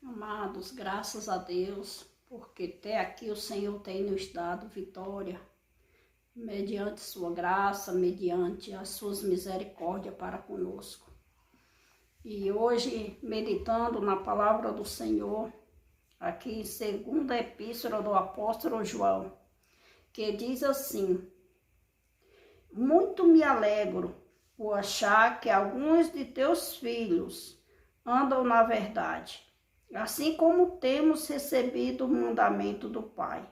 Amados, graças a Deus, porque até aqui o Senhor tem nos dado vitória, mediante sua graça, mediante as suas misericórdias para conosco. E hoje, meditando na palavra do Senhor, aqui em segunda epístola do apóstolo João, que diz assim: muito me alegro por achar que alguns de teus filhos andam na verdade, assim como temos recebido o mandamento do Pai.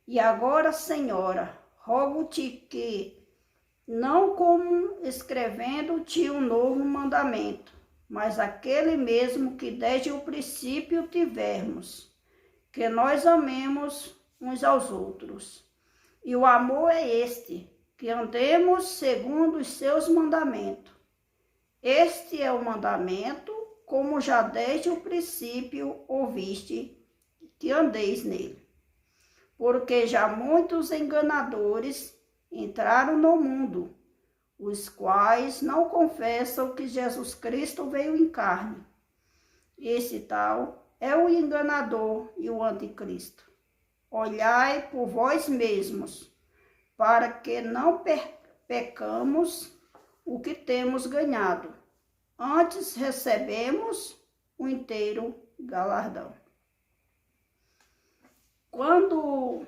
E agora, Senhora, rogo-te que, não como escrevendo-te um novo mandamento, mas aquele mesmo que desde o princípio tivemos, que nós amemos uns aos outros. E o amor é este, que andemos segundo os seus mandamentos. Este é o mandamento, como já desde o princípio ouviste, que andeis nele. Porque já muitos enganadores entraram no mundo, os quais não confessam que Jesus Cristo veio em carne. Esse tal é o enganador e o anticristo. Olhai por vós mesmos, para que não pecamos o que temos ganhado. Antes recebemos o inteiro galardão. Quando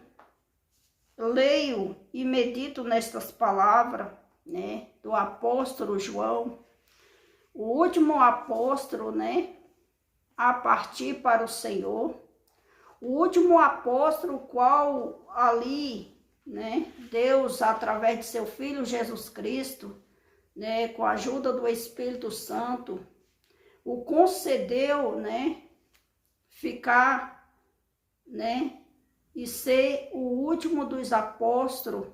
leio e medito nestas palavras, do apóstolo João, o último apóstolo, a partir para o Senhor, o último apóstolo qual ali, Deus, através de seu Filho Jesus Cristo, com a ajuda do Espírito Santo, o concedeu, ficar, e ser o último dos apóstolos,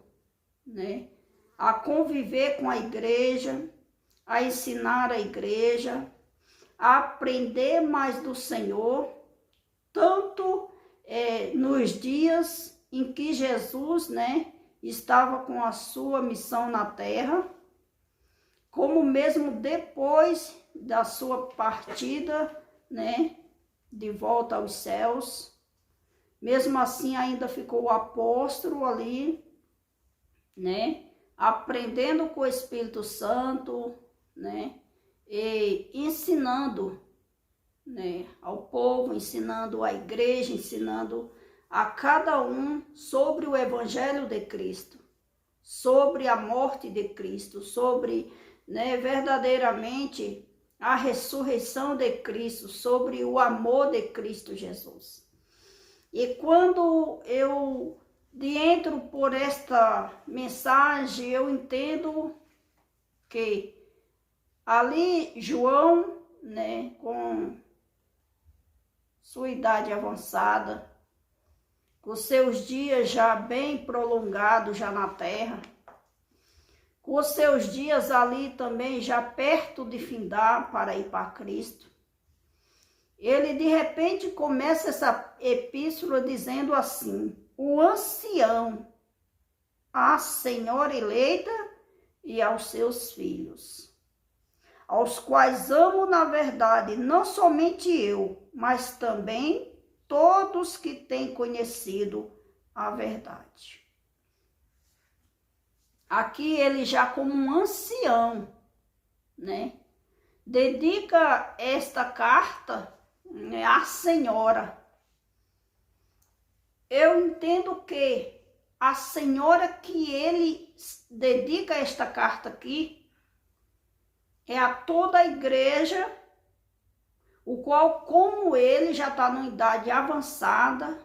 a conviver com a igreja, a ensinar a igreja, a aprender mais do Senhor, tanto nos dias em que Jesus, estava com a sua missão na terra, como mesmo depois da sua partida, de volta aos céus. Mesmo assim, ainda ficou o apóstolo ali, aprendendo com o Espírito Santo, e ensinando, ao povo, ensinando à igreja, ensinando a cada um sobre o Evangelho de Cristo, sobre a morte de Cristo, sobre verdadeiramente a ressurreição de Cristo, sobre o amor de Cristo Jesus. E quando eu entro por esta mensagem, eu entendo que ali João, com sua idade avançada, com seus dias já bem prolongados já na terra, com os seus dias ali também já perto de findar para ir para Cristo, ele de repente começa essa epístola dizendo assim: o ancião, a senhora eleita e aos seus filhos, aos quais amo na verdade, não somente eu, mas também todos que têm conhecido a verdade. Aqui ele já como um ancião, dedica esta carta à senhora. Eu entendo que a senhora que ele dedica esta carta aqui é a toda a igreja, o qual, como ele já está numa idade avançada,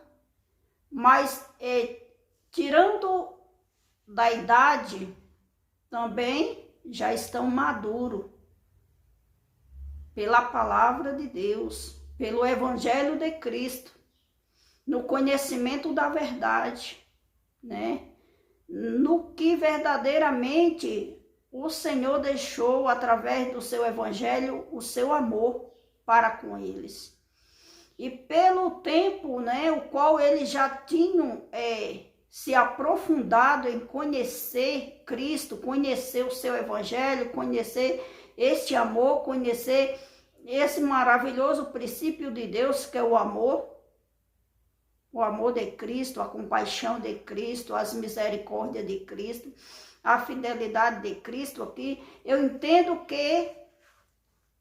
mas tirando da idade, também já estão maduros pela palavra de Deus, pelo Evangelho de Cristo, no conhecimento da verdade, no que verdadeiramente o Senhor deixou através do seu Evangelho, o seu amor para com eles. E pelo tempo, o qual eles já tinham se aprofundado em conhecer Cristo, conhecer o seu Evangelho, conhecer este amor, conhecer esse maravilhoso princípio de Deus, que é o amor de Cristo, a compaixão de Cristo, as misericórdias de Cristo, a fidelidade de Cristo aqui. Eu entendo que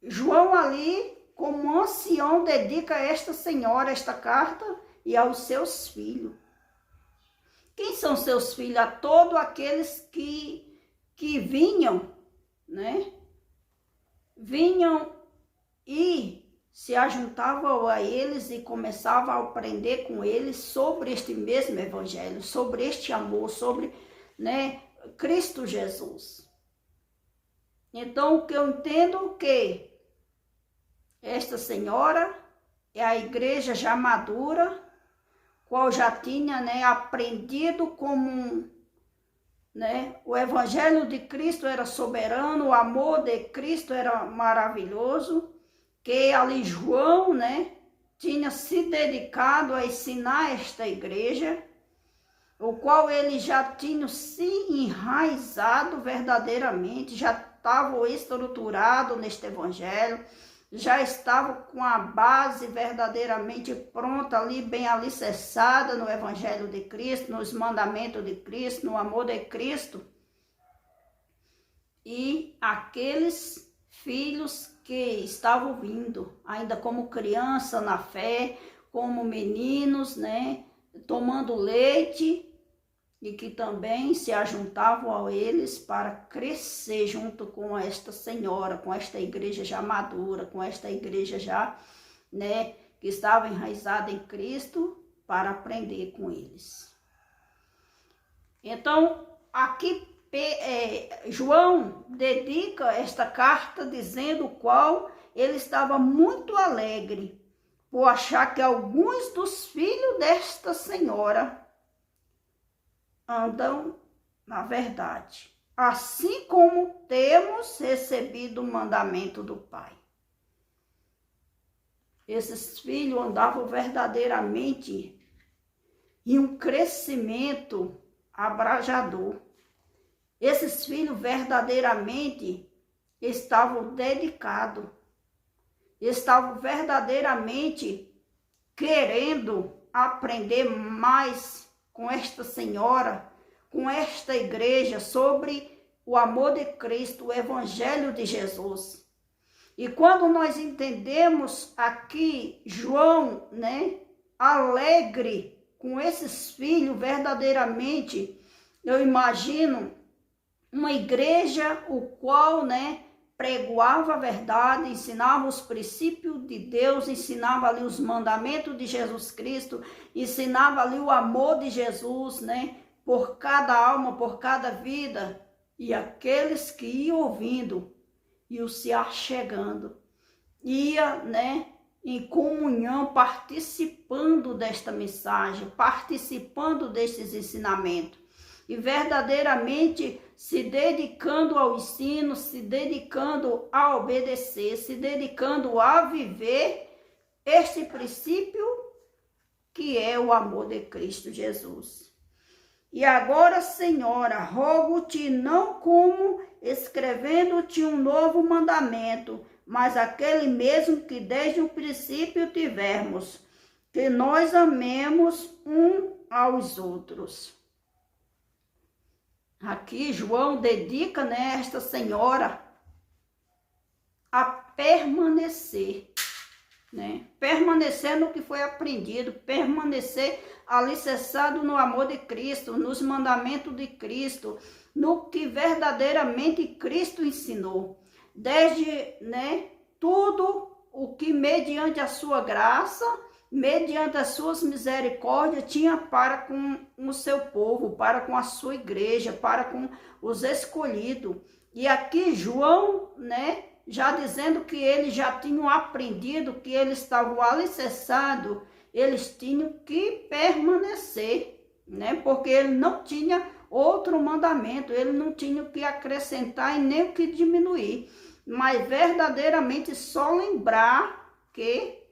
João ali, como ancião, dedica a esta senhora esta carta e aos seus filhos. Quem são seus filhos? A todos aqueles que vinham, né? Vinham e se ajuntavam a eles e começavam a aprender com eles sobre este mesmo evangelho, sobre este amor, sobre, né, Cristo Jesus. Então, o que eu entendo que esta senhora é a igreja já madura, qual já tinha, né, aprendido como, né, o evangelho de Cristo era soberano, o amor de Cristo era maravilhoso, que ali João, né, tinha se dedicado a ensinar esta igreja, o qual ele já tinha se enraizado verdadeiramente, já estava estruturado neste evangelho, já estava com a base verdadeiramente pronta ali, bem alicerçada no evangelho de Cristo, nos mandamentos de Cristo, no amor de Cristo. E aqueles filhos que estavam vindo, ainda como criança na fé, como meninos, né, tomando leite, e que também se ajuntavam a eles para crescer junto com esta senhora, com esta igreja já madura, com esta igreja já, né, que estava enraizada em Cristo, para aprender com eles. Então, aqui João dedica esta carta dizendo o qual ele estava muito alegre por achar que alguns dos filhos desta senhora andam na verdade, assim como temos recebido o mandamento do Pai. Esses filhos andavam verdadeiramente em um crescimento abrajador. Esses filhos verdadeiramente estavam dedicados, estavam verdadeiramente querendo aprender mais com esta senhora, com esta igreja, sobre o amor de Cristo, o evangelho de Jesus. E quando nós entendemos aqui João, né, alegre com esses filhos verdadeiramente, eu imagino uma igreja o qual, né, pregoava a verdade, ensinava os princípios de Deus, ensinava ali os mandamentos de Jesus Cristo, ensinava ali o amor de Jesus, né, por cada alma, por cada vida, e aqueles que iam ouvindo, iam se achegando, ia, né, em comunhão, participando desta mensagem, participando destes ensinamentos, e verdadeiramente se dedicando ao ensino, se dedicando a obedecer, se dedicando a viver este princípio que é o amor de Cristo Jesus. E agora, Senhora, rogo-te não como escrevendo-te um novo mandamento, mas aquele mesmo que desde o princípio tivermos, que nós amemos um aos outros. Aqui João dedica, né, esta senhora a permanecer, né? Permanecer no que foi aprendido, permanecer alicerçado no amor de Cristo, nos mandamentos de Cristo, no que verdadeiramente Cristo ensinou. Desde, né, tudo o que mediante a sua graça, mediante as suas misericórdias, tinha para com o seu povo, para com a sua igreja, para com os escolhidos. E aqui João, né, já dizendo que eles já tinham aprendido, que eles estavam alicerçados, eles tinham que permanecer, né, porque ele não tinha outro mandamento, ele não tinha o que acrescentar e nem o que diminuir, mas verdadeiramente só lembrar que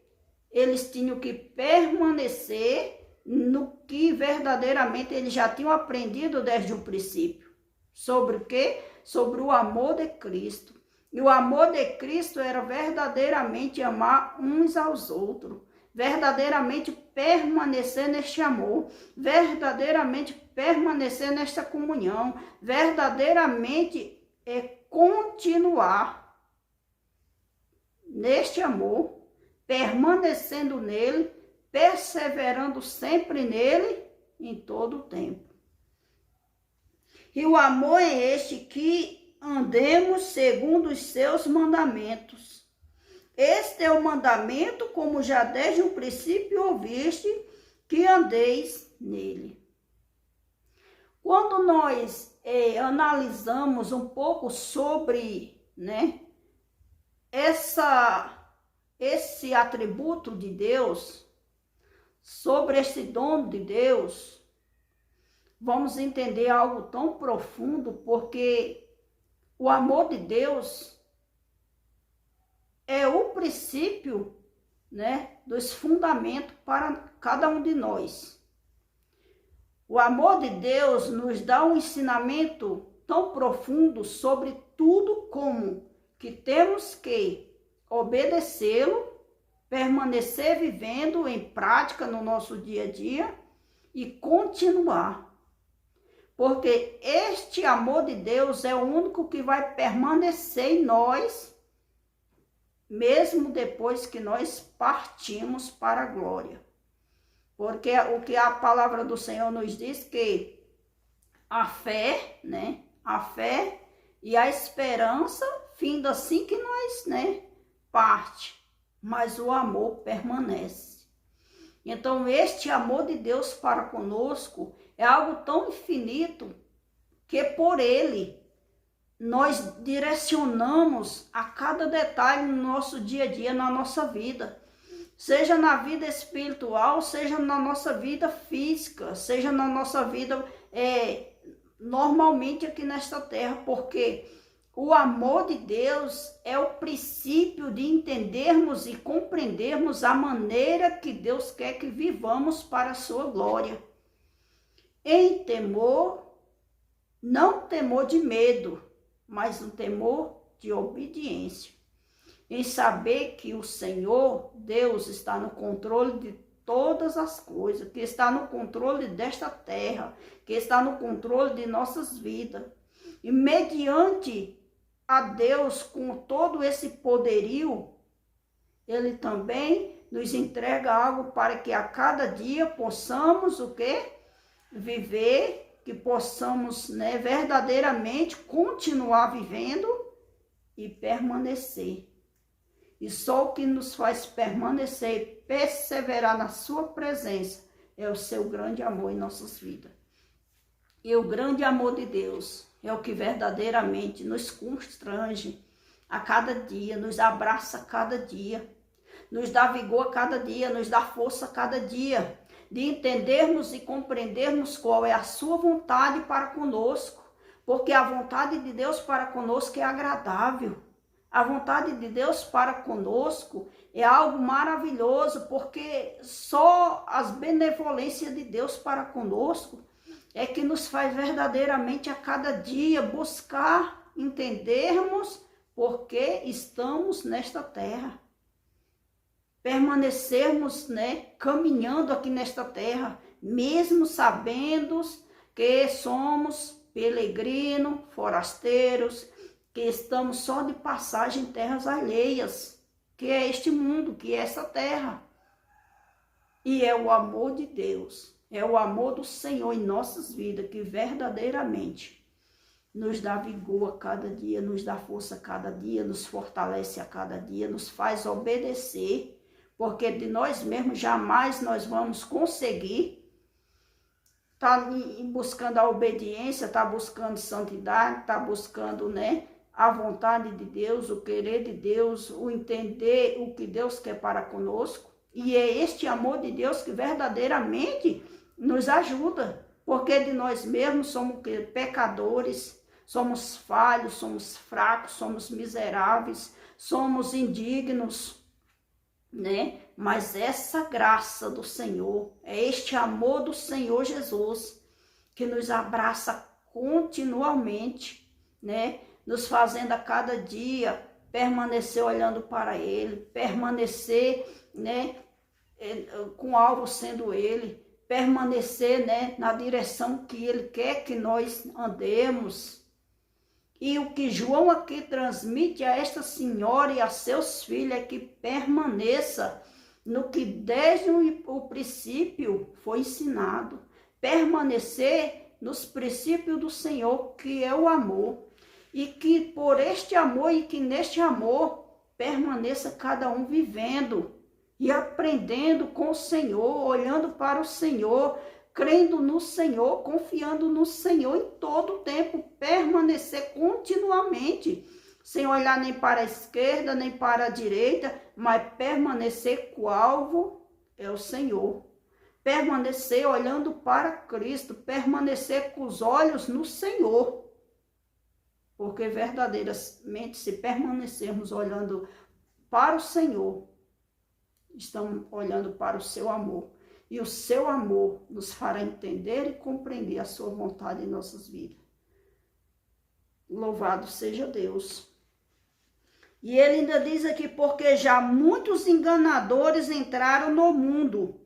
eles tinham que permanecer no que verdadeiramente eles já tinham aprendido desde o princípio. Sobre o quê? Sobre o amor de Cristo. E o amor de Cristo era verdadeiramente amar uns aos outros, verdadeiramente permanecer neste amor, verdadeiramente permanecer nesta comunhão, verdadeiramente continuar neste amor, permanecendo nele, perseverando sempre nele em todo o tempo. E o amor é este, que andemos segundo os seus mandamentos. Este é o mandamento, como já desde o princípio ouviste, que andeis nele. Quando nós analisamos um pouco sobre, esse atributo de Deus, sobre esse dom de Deus, vamos entender algo tão profundo, porque o amor de Deus é o princípio, dos fundamentos para cada um de nós. O amor de Deus nos dá um ensinamento tão profundo sobre tudo, como que temos que obedecê-lo, permanecer vivendo em prática no nosso dia a dia e continuar. Porque este amor de Deus é o único que vai permanecer em nós, mesmo depois que nós partimos para a glória. Porque o que a palavra do Senhor nos diz, que a fé, a fé e a esperança finda assim que nós, parte, mas o amor permanece. Então, este amor de Deus para conosco é algo tão infinito que por ele nós direcionamos a cada detalhe no nosso dia a dia, na nossa vida. Seja na vida espiritual, seja na nossa vida física, seja na nossa vida normalmente aqui nesta terra, porque o amor de Deus é o princípio de entendermos e compreendermos a maneira que Deus quer que vivamos para a sua glória. Em temor, não temor de medo, mas um temor de obediência. Em saber que o Senhor, Deus, está no controle de todas as coisas, que está no controle desta terra, que está no controle de nossas vidas. E mediante a Deus, com todo esse poderio, Ele também nos entrega algo para que a cada dia possamos o quê? Viver, que possamos verdadeiramente continuar vivendo e permanecer. E só o que nos faz permanecer e perseverar na sua presença é o seu grande amor em nossas vidas. E o grande amor de Deus é o que verdadeiramente nos constrange a cada dia, nos abraça a cada dia, nos dá vigor a cada dia, nos dá força a cada dia, de entendermos e compreendermos qual é a sua vontade para conosco, porque a vontade de Deus para conosco é agradável. A vontade de Deus para conosco é algo maravilhoso, porque só as benevolências de Deus para conosco é que nos faz verdadeiramente a cada dia buscar entendermos por que estamos nesta terra. Permanecermos, caminhando aqui nesta terra, mesmo sabendo que somos peregrinos, forasteiros, que estamos só de passagem em terras alheias, que é este mundo, que é essa terra. E é o amor de Deus, é o amor do Senhor em nossas vidas, que verdadeiramente nos dá vigor a cada dia, nos dá força a cada dia, nos fortalece a cada dia, nos faz obedecer, porque de nós mesmos jamais nós vamos conseguir. Está buscando a obediência, está buscando santidade, está buscando, a vontade de Deus, o querer de Deus, o entender o que Deus quer para conosco. E é este amor de Deus que verdadeiramente nos ajuda, porque de nós mesmos somos pecadores, somos falhos, somos fracos, somos miseráveis, somos indignos, Mas essa graça do Senhor, é este amor do Senhor Jesus que nos abraça continuamente, nos fazendo a cada dia permanecer olhando para Ele, permanecer, né, com o alvo sendo Ele, permanecer, né, na direção que Ele quer que nós andemos. E o que João aqui transmite a esta senhora e a seus filhos é que permaneça no que desde o princípio foi ensinado. Permanecer nos princípios do Senhor, que é o amor. E que por este amor e que neste amor permaneça cada um vivendo e aprendendo com o Senhor, olhando para o Senhor, crendo no Senhor, confiando no Senhor em todo o tempo, permanecer continuamente, sem olhar nem para a esquerda, nem para a direita, mas permanecer com o alvo é o Senhor. Permanecer olhando para Cristo, permanecer com os olhos no Senhor. Porque verdadeiramente, se permanecermos olhando para o Senhor, estamos olhando para o seu amor. E o seu amor nos fará entender e compreender a sua vontade em nossas vidas. Louvado seja Deus. E ele ainda diz aqui, porque já muitos enganadores entraram no mundo,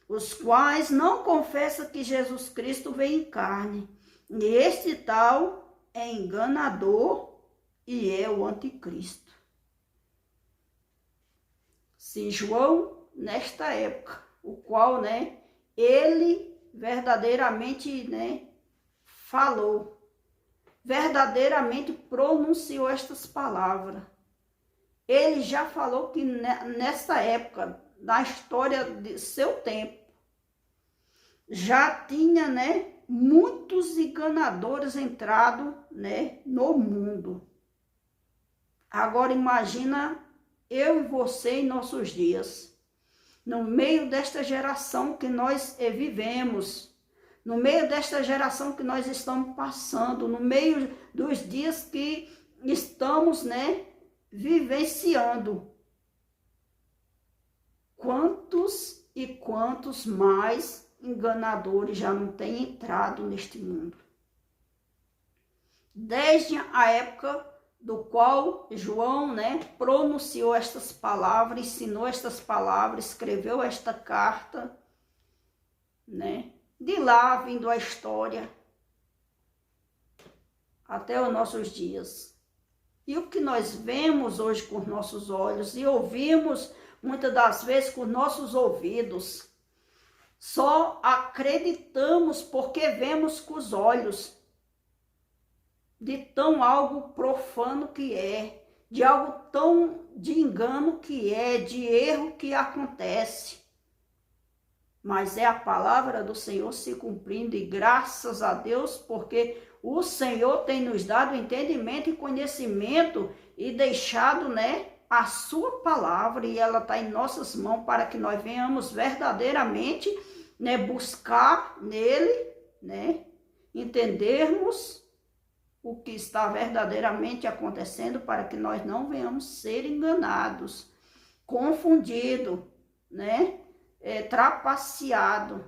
os quais não confessam que Jesus Cristo veio em carne. E este tal é enganador e é o anticristo. Se João, nesta época, o qual, né, ele verdadeiramente, né, falou, verdadeiramente pronunciou estas palavras. Ele já falou que nessa época, na história de seu tempo, já tinha, né, muitos enganadores entrado, né, no mundo. Agora imagina eu e você em nossos dias, no meio desta geração que nós vivemos, no meio desta geração que nós estamos passando, no meio dos dias que estamos, né, vivenciando. Quantos e quantos mais enganadores já não têm entrado neste mundo? Desde a época do qual João, né, pronunciou estas palavras, ensinou estas palavras, escreveu esta carta, né, de lá vindo a história até os nossos dias. E o que nós vemos hoje com os nossos olhos e ouvimos muitas das vezes com nossos ouvidos, só acreditamos porque vemos com os olhos, de tão algo profano que é, de algo tão de engano que é, de erro que acontece. Mas é a palavra do Senhor se cumprindo e graças a Deus, porque o Senhor tem nos dado entendimento e conhecimento e deixado, né, a sua palavra, e ela está em nossas mãos para que nós venhamos verdadeiramente, né, buscar nele, né, entendermos o que está verdadeiramente acontecendo para que nós não venhamos ser enganados, confundidos, né, trapaceados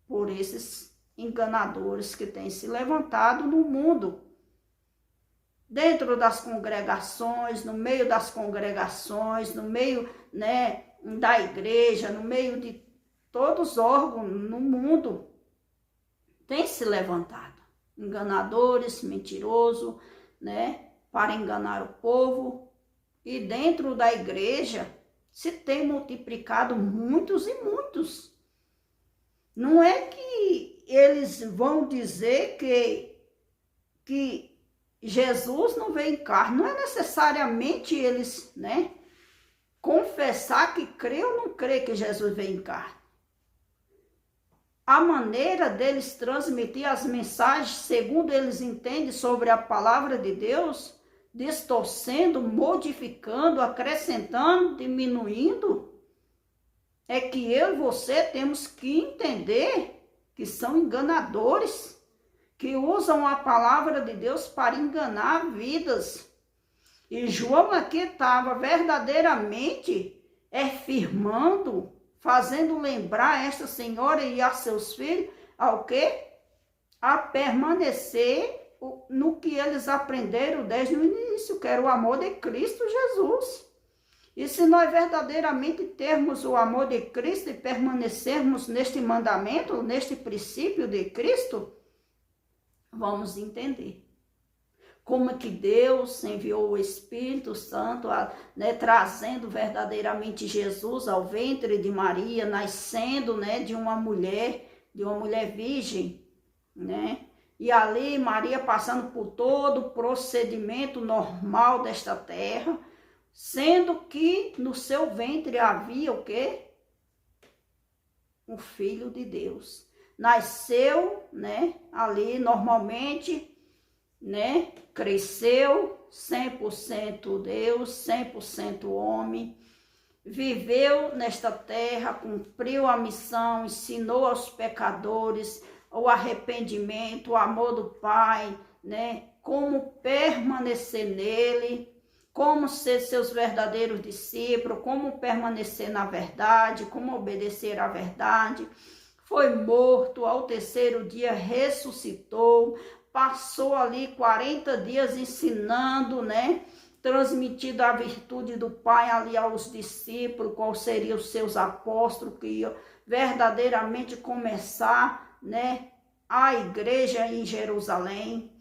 por esses enganadores que têm se levantado no mundo, dentro das congregações, no meio das congregações, no meio, né, da igreja, no meio de todos os órgãos no mundo, tem se levantado enganadores, mentirosos, né, para enganar o povo. E dentro da igreja se tem multiplicado muitos e muitos. Não é que eles vão dizer que Jesus não veio em carne, não é necessariamente eles, né, confessar que crê ou não crê que Jesus veio em carne. A maneira deles transmitir as mensagens, segundo eles entendem sobre a palavra de Deus, distorcendo, modificando, acrescentando, diminuindo, é que eu e você temos que entender que são enganadores, que usam a palavra de Deus para enganar vidas. E João aqui estava verdadeiramente firmando, fazendo lembrar esta senhora e a seus filhos ao quê? A permanecer no que eles aprenderam desde o início, que era o amor de Cristo Jesus. E se nós verdadeiramente termos o amor de Cristo e permanecermos neste mandamento, neste princípio de Cristo, vamos entender como é que Deus enviou o Espírito Santo, né, trazendo verdadeiramente Jesus ao ventre de Maria, nascendo, né, de uma mulher virgem, né? E ali Maria passando por todo o procedimento normal desta terra, sendo que no seu ventre havia o quê? Um filho de Deus. Nasceu, né, ali normalmente, né, cresceu 100% Deus, 100% homem, viveu nesta terra, cumpriu a missão, ensinou aos pecadores o arrependimento, o amor do Pai, né, como permanecer nele, como ser seus verdadeiros discípulos, como permanecer na verdade, como obedecer à verdade. Foi morto, ao terceiro dia ressuscitou, passou ali 40 dias ensinando, né? Transmitindo a virtude do Pai ali aos discípulos, quais seriam os seus apóstolos, que iam verdadeiramente começar, né, a igreja em Jerusalém.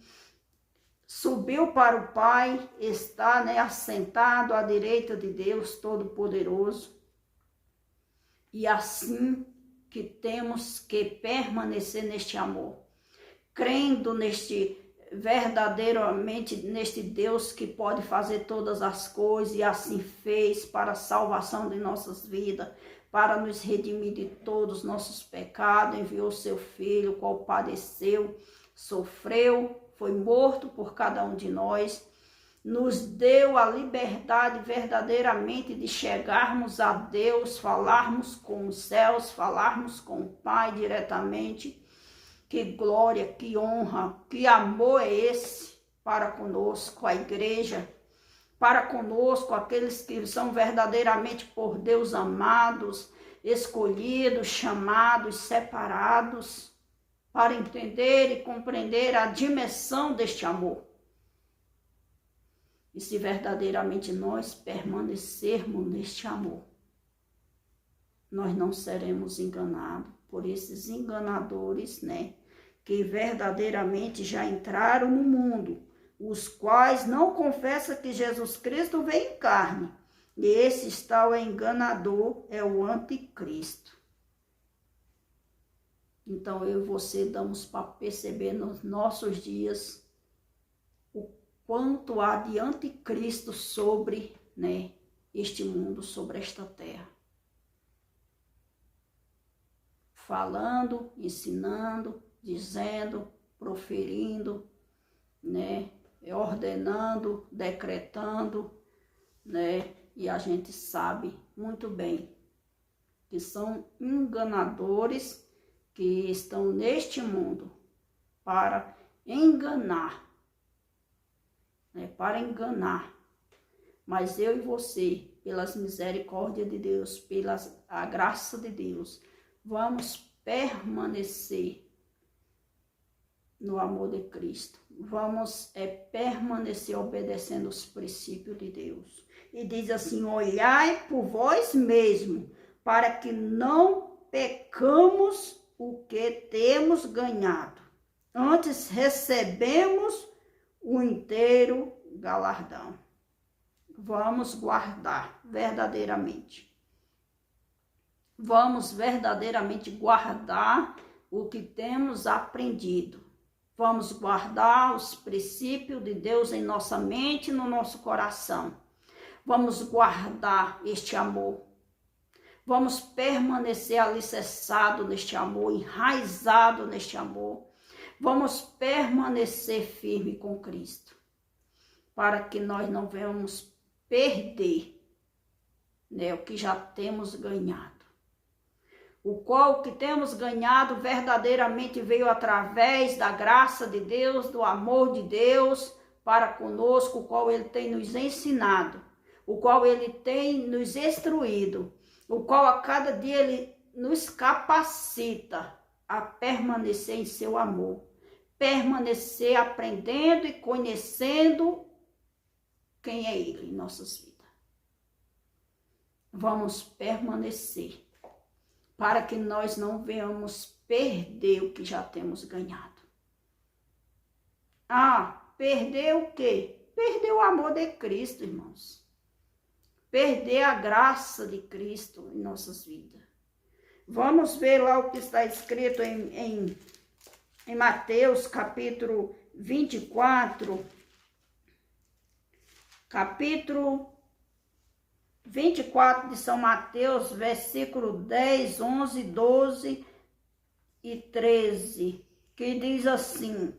Subiu para o Pai, está, né, assentado à direita de Deus Todo-Poderoso. E assim que temos que permanecer neste amor, crendo verdadeiramente neste Deus que pode fazer todas as coisas, e assim fez para a salvação de nossas vidas, para nos redimir de todos os nossos pecados, enviou seu Filho, qual padeceu, sofreu, foi morto por cada um de nós, nos deu a liberdade verdadeiramente de chegarmos a Deus, falarmos com os céus, falarmos com o Pai diretamente. Que glória, que honra, que amor é esse para conosco, a igreja, para conosco, aqueles que são verdadeiramente por Deus amados, escolhidos, chamados, separados, para entender e compreender a dimensão deste amor. E se verdadeiramente nós permanecermos neste amor, nós não seremos enganados por esses enganadores, né? Que verdadeiramente já entraram no mundo, os quais não confessam que Jesus Cristo veio em carne. E esse tal enganador é o anticristo. Então eu e você damos para perceber nos nossos dias o quanto há de anticristo sobre, né, este mundo, sobre esta terra. Falando, ensinando, dizendo, proferindo, né, ordenando, decretando, né, e a gente sabe muito bem que são enganadores que estão neste mundo para enganar, né, para enganar. Mas eu e você, pelas misericórdias de Deus, pela a graça de Deus, vamos permanecer no amor de Cristo. Vamos permanecer obedecendo os princípios de Deus. E diz assim: olhai por vós mesmo, para que não pecamos o que temos ganhado. Antes recebemos o inteiro galardão. Vamos guardar verdadeiramente. Vamos verdadeiramente guardar o que temos aprendido. Vamos guardar os princípios de Deus em nossa mente e no nosso coração. Vamos guardar este amor. Vamos permanecer alicerçado neste amor, enraizado neste amor. Vamos permanecer firme com Cristo, para que nós não venhamos perder, né, o que já temos ganhado. O qual que temos ganhado verdadeiramente veio através da graça de Deus, do amor de Deus para conosco, o qual Ele tem nos ensinado, o qual Ele tem nos instruído, o qual a cada dia Ele nos capacita a permanecer em seu amor, permanecer aprendendo e conhecendo quem é Ele em nossas vidas. Vamos permanecer para que nós não venhamos perder o que já temos ganhado. Perder o quê? Perder o amor de Cristo, irmãos. Perder a graça de Cristo em nossas vidas. Vamos ver lá o que está escrito em Mateus, capítulo 24. Capítulo 24 de São Mateus, versículo 10, 11, 12 e 13, que diz assim: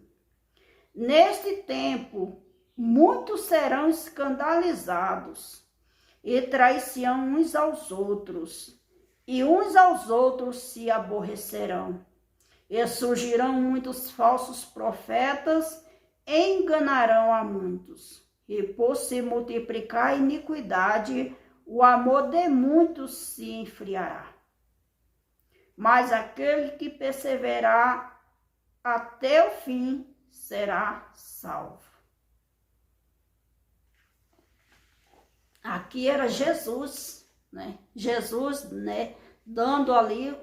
Neste tempo, muitos serão escandalizados e trair-se-ão uns aos outros, e uns aos outros se aborrecerão. E surgirão muitos falsos profetas e enganarão a muitos. E por se multiplicar a iniquidade, o amor de muitos se enfriará. Mas aquele que perseverar até o fim será salvo. Aqui era Jesus, né? Jesus, né, dando ali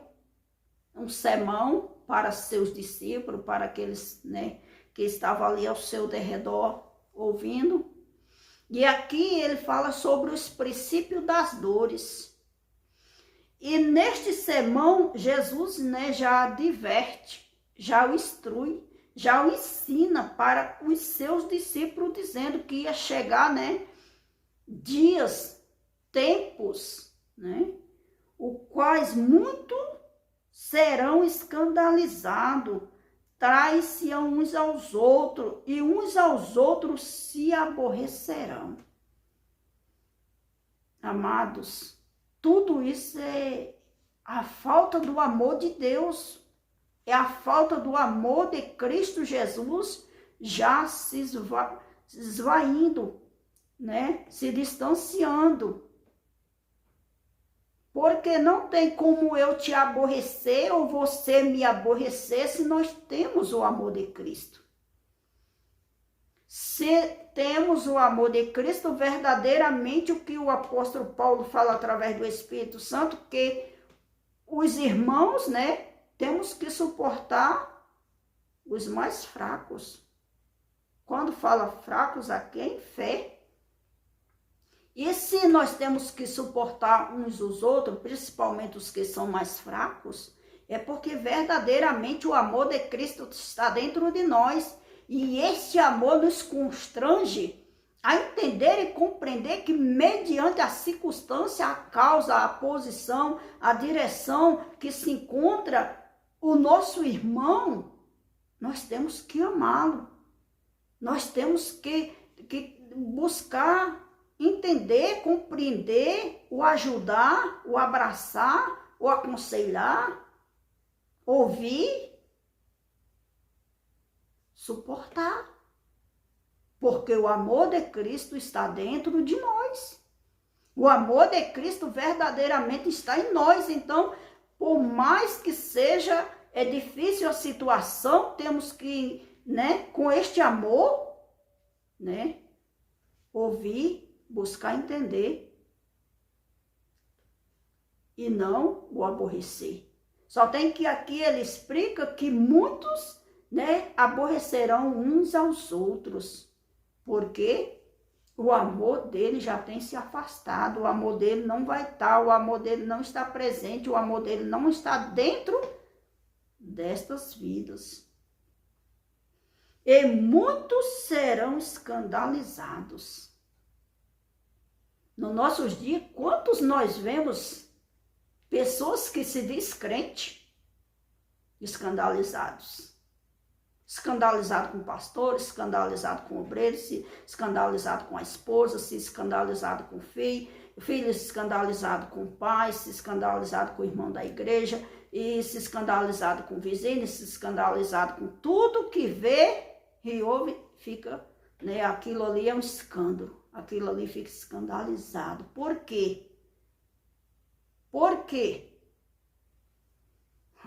um sermão para seus discípulos, para aqueles, né, que estavam ali ao seu derredor ouvindo. E aqui ele fala sobre os princípios das dores. E neste sermão, Jesus, né, já adverte, já o instrui, já o ensina para os seus discípulos, dizendo que ia chegar, né, dias, tempos, né, os quais muitos serão escandalizados, trair-se-ão uns aos outros, e uns aos outros se aborrecerão. Amados, tudo isso é a falta do amor de Deus, é a falta do amor de Cristo Jesus já se esvaindo, né? Se distanciando. Porque não tem como eu te aborrecer ou você me aborrecer se nós temos o amor de Cristo. Se temos o amor de Cristo, verdadeiramente o que o apóstolo Paulo fala através do Espírito Santo, que os irmãos, né, temos que suportar os mais fracos. Quando fala fracos, aqui é em fé. E se nós temos que suportar uns os outros, principalmente os que são mais fracos, é porque verdadeiramente o amor de Cristo está dentro de nós. E este amor nos constrange a entender e compreender que mediante a circunstância, a causa, a posição, a direção que se encontra o nosso irmão, nós temos que amá-lo. Nós temos que buscar entender, compreender, o ajudar, o abraçar, o aconselhar, ouvir, suportar. Porque o amor de Cristo está dentro de nós. O amor de Cristo verdadeiramente está em nós. Então, por mais que seja difícil a situação, temos que, né, com este amor, né, ouvir, buscar entender e não o aborrecer. Só tem que aqui ele explica que muitos, né, aborrecerão uns aos outros, porque o amor dele já tem se afastado, o amor dele não vai estar, o amor dele não está presente, o amor dele não está dentro destas vidas. E muitos serão escandalizados. Nos nossos dias, quantos nós vemos pessoas que se diz crente, escandalizados? Escandalizado com o pastor, escandalizado com o obreiro, escandalizado com a esposa, se escandalizado com o filho escandalizado com o pai, se escandalizado com o irmão da igreja, e se escandalizado com o vizinho, se escandalizado com tudo que vê e ouve, fica, né, aquilo ali é um escândalo. Aquilo ali fica escandalizado. Por quê? Porque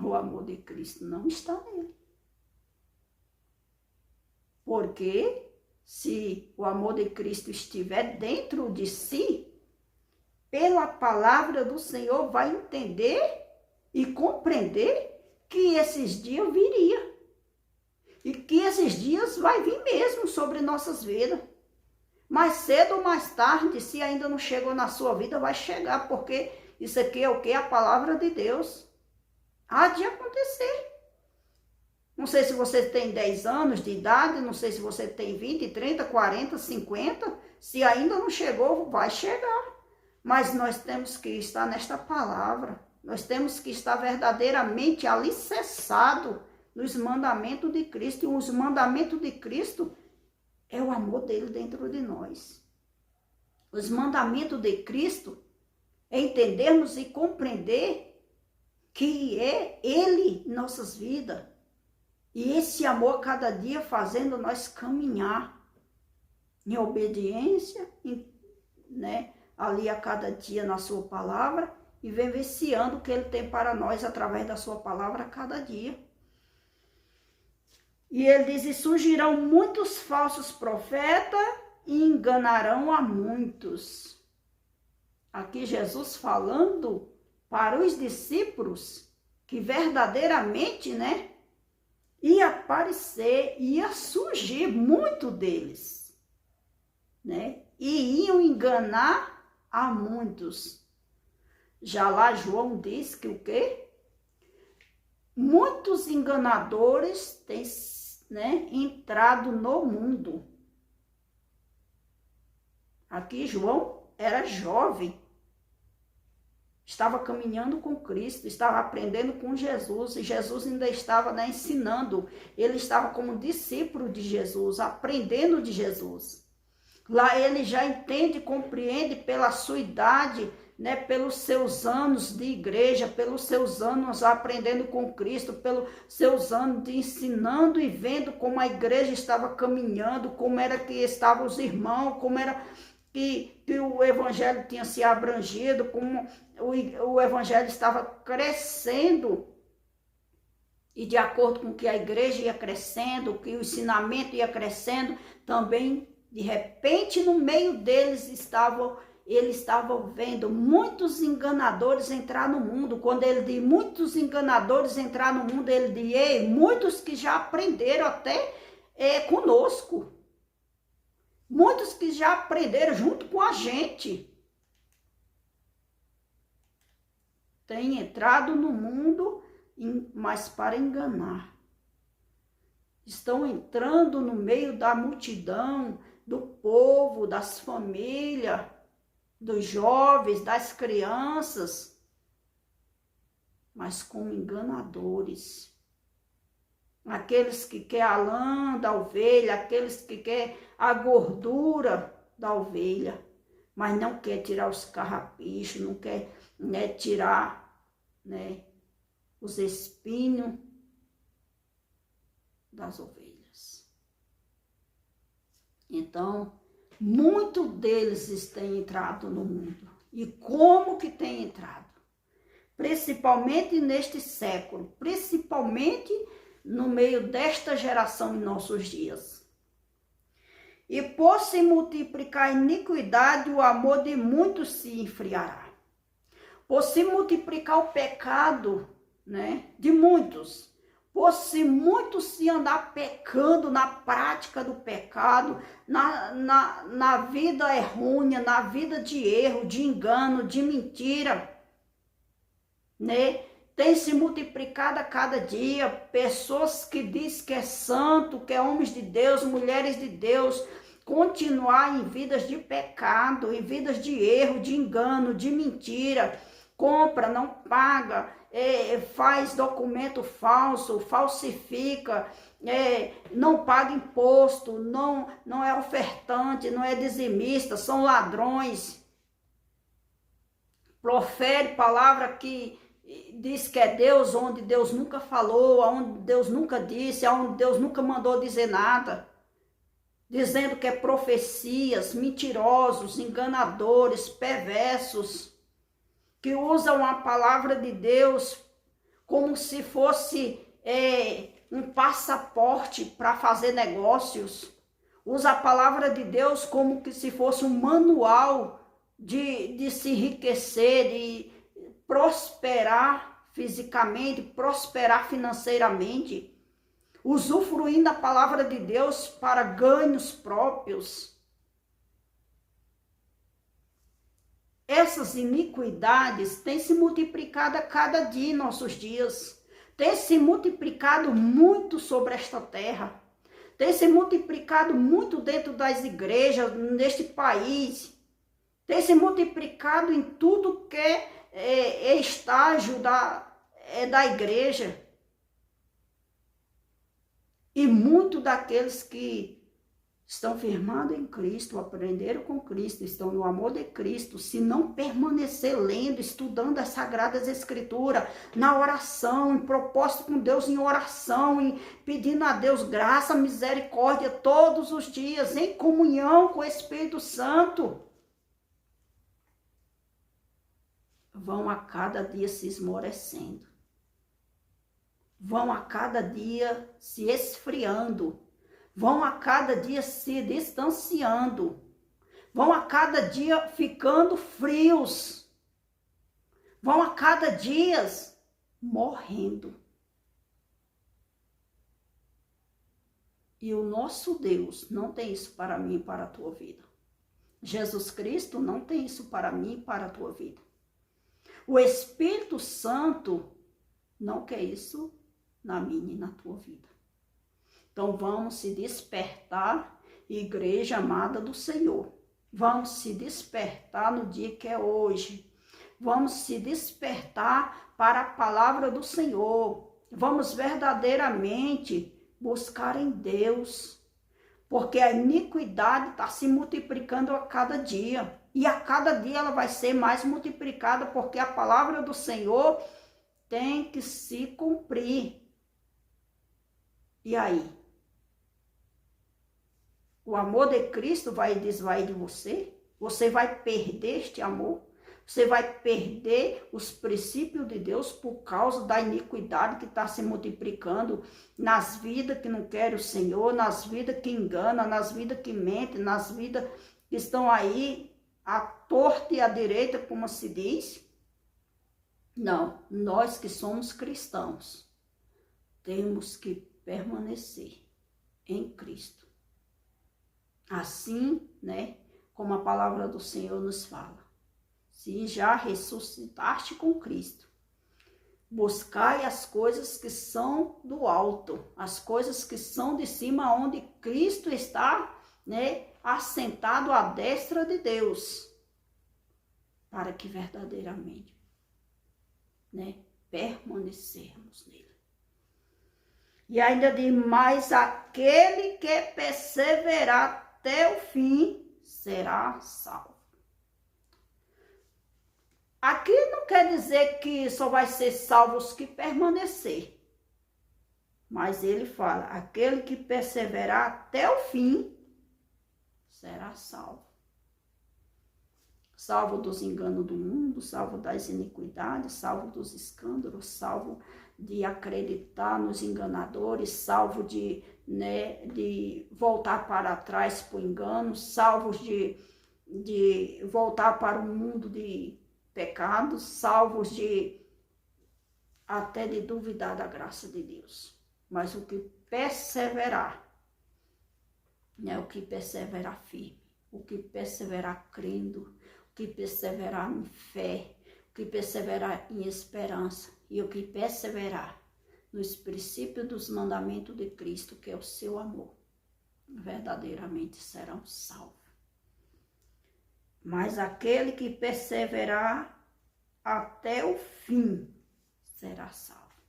o amor de Cristo não está nele. Porque se o amor de Cristo estiver dentro de si, pela palavra do Senhor vai entender e compreender que esses dias viria. E que esses dias vai vir mesmo sobre nossas vidas. Mais cedo ou mais tarde, se ainda não chegou na sua vida, vai chegar, porque isso aqui é o que? A palavra de Deus. Há de acontecer. Não sei se você tem 10 anos de idade, não sei se você tem 20, 30, 40, 50. Se ainda não chegou, vai chegar. Mas nós temos que estar nesta palavra. Nós temos que estar verdadeiramente alicerçados nos mandamentos de Cristo. E os mandamentos de Cristo é o amor dele dentro de nós. Os mandamentos de Cristo é entendermos e compreender que é ele em nossas vidas. E esse amor cada dia fazendo nós caminhar em obediência, né, ali a cada dia na sua palavra e vivenciando o que ele tem para nós através da sua palavra a cada dia. E ele diz, e surgirão muitos falsos profetas e enganarão a muitos. Aqui Jesus falando para os discípulos que verdadeiramente, né, ia aparecer, ia surgir muito deles, né, e iam enganar a muitos. Já lá João diz que o quê? Muitos enganadores têm, né, entrado no mundo. Aqui João era jovem, estava caminhando com Cristo, estava aprendendo com Jesus, e Jesus ainda estava, né, ensinando. Ele estava como discípulo de Jesus, aprendendo de Jesus. Lá ele já entende, compreende pela sua idade, né, pelos seus anos de igreja, pelos seus anos aprendendo com Cristo, pelos seus anos de ensinando e vendo como a igreja estava caminhando, como era que estavam os irmãos, como era que o evangelho tinha se abrangido, como o evangelho estava crescendo. E de acordo com que a igreja ia crescendo, que o ensinamento ia crescendo, também, de repente, no meio deles ele estava vendo muitos enganadores entrar no mundo. Quando ele diz muitos enganadores entrar no mundo, ele diz, muitos que já aprenderam até conosco. Muitos que já aprenderam junto com a gente. Tem entrado no mundo, mas para enganar. Estão entrando no meio da multidão, do povo, das famílias, dos jovens, das crianças, mas como enganadores. Aqueles que querem a lã da ovelha, aqueles que querem a gordura da ovelha, mas não quer tirar os carrapichos, não quer, né, tirar, né, os espinhos das ovelhas. Então, muitos deles têm entrado no mundo. E como que tem entrado? Principalmente neste século, principalmente no meio desta geração em nossos dias. E por se multiplicar a iniquidade, o amor de muitos se enfriará. Por se multiplicar o pecado, né, de muitos, por se muitos se andar pecando na prática do pecado, na vida errônea, na vida de erro, de engano, de mentira, né? Tem se multiplicado a cada dia pessoas que dizem que é santo, que é homens de Deus, mulheres de Deus, continuar em vidas de pecado, em vidas de erro, de engano, de mentira, compra, não paga, faz documento falso, falsifica, não paga imposto, não é ofertante, não é dizimista, são ladrões, profere palavra que diz que é Deus, onde Deus nunca falou, onde Deus nunca disse, onde Deus nunca mandou dizer nada, dizendo que é profecias, mentirosos, enganadores, perversos, que usam a palavra de Deus como se fosse um passaporte para fazer negócios. Usa a palavra de Deus como que se fosse um manual de se enriquecer, de prosperar fisicamente, prosperar financeiramente, usufruindo da palavra de Deus para ganhos próprios. Essas iniquidades têm se multiplicado a cada dia em nossos dias, têm se multiplicado muito sobre esta terra, têm se multiplicado muito dentro das igrejas, neste país, tem se multiplicado em tudo que é estágio da igreja. E muito daqueles que estão firmados em Cristo, aprenderam com Cristo, estão no amor de Cristo, se não permanecer lendo, estudando as Sagradas Escrituras, na oração, em propósito com Deus, em oração, em pedindo a Deus graça, misericórdia todos os dias, em comunhão com o Espírito Santo, vão a cada dia se esmorecendo, vão a cada dia se esfriando, vão a cada dia se distanciando, vão a cada dia ficando frios, vão a cada dia morrendo. E o nosso Deus não tem isso para mim e para a tua vida. Jesus Cristo não tem isso para mim e para a tua vida. O Espírito Santo não quer isso na minha e na tua vida. Então vamos se despertar, igreja amada do Senhor. Vamos se despertar no dia que é hoje. Vamos se despertar para a palavra do Senhor. Vamos verdadeiramente buscar em Deus. Porque a iniquidade está se multiplicando a cada dia. E a cada dia ela vai ser mais multiplicada, porque a palavra do Senhor tem que se cumprir. E aí? O amor de Cristo vai desvair de você? Você vai perder este amor? Você vai perder os princípios de Deus por causa da iniquidade que está se multiplicando nas vidas que não querem o Senhor, nas vidas que enganam, nas vidas que mentem, nas vidas que estão aí à torta e à direita, como se diz? Não, nós que somos cristãos, temos que permanecer em Cristo. Assim, né, como a palavra do Senhor nos fala. Se já ressuscitaste com Cristo, buscai as coisas que são do alto, as coisas que são de cima, onde Cristo está, né, assentado à destra de Deus, para que verdadeiramente, né, permanecermos nele. E ainda diz, mas aquele que perseverar até o fim será salvo. Aqui não quer dizer que só vai ser salvo os que permanecer. Mas ele fala, aquele que perseverar até o fim será salvo. Salvo dos enganos do mundo, salvo das iniquidades, salvo dos escândalos, salvo de acreditar nos enganadores, salvo de voltar para trás para o engano, salvos de voltar para o mundo de pecados, salvos até de duvidar da graça de Deus. Mas o que perseverar, o que perseverar firme, o que perseverar crendo, o que perseverar em fé, o que perseverar em esperança e o que perseverar nos princípios dos mandamentos de Cristo, que é o seu amor, verdadeiramente serão salvos. Mas aquele que perseverar até o fim será salvo.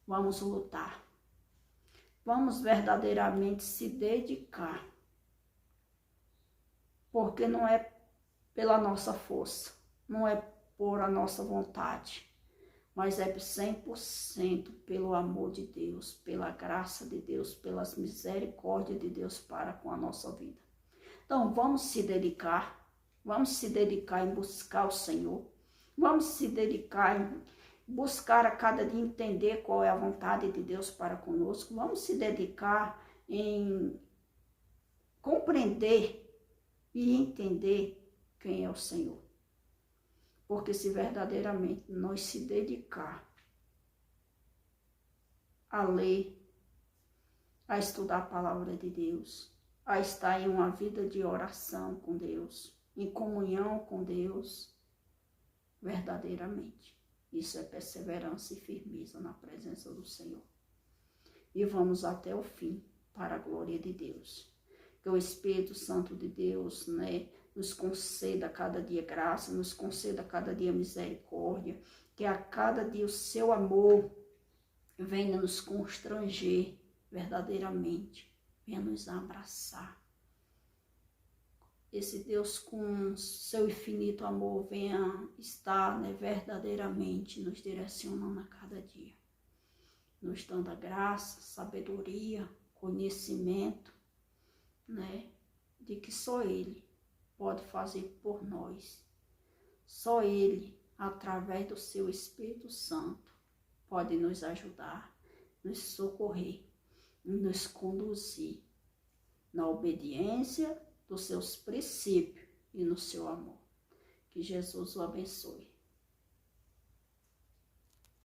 Vamos lutar. Vamos verdadeiramente se dedicar. Porque não é pela nossa força, não é por a nossa vontade, mas é 100% pelo amor de Deus, pela graça de Deus, pelas misericórdias de Deus para com a nossa vida. Então vamos se dedicar em buscar o Senhor, vamos se dedicar buscar a cada dia entender qual é a vontade de Deus para conosco. Vamos se dedicar em compreender e entender quem é o Senhor. Porque se verdadeiramente nós se dedicar a ler, a estudar a palavra de Deus, a estar em uma vida de oração com Deus, em comunhão com Deus, verdadeiramente. Isso é perseverança e firmeza na presença do Senhor. E vamos até o fim, para a glória de Deus. Que o Espírito Santo de Deus, nos conceda cada dia graça, nos conceda cada dia misericórdia, que a cada dia o seu amor venha nos constranger verdadeiramente, venha nos abraçar. Esse Deus com seu infinito amor venha estar verdadeiramente nos direcionando a cada dia, nos dando a graça, sabedoria, conhecimento, de que só Ele pode fazer por nós. Só Ele, através do seu Espírito Santo, pode nos ajudar, nos socorrer, nos conduzir na obediência dos seus princípios e no seu amor. Que Jesus o abençoe.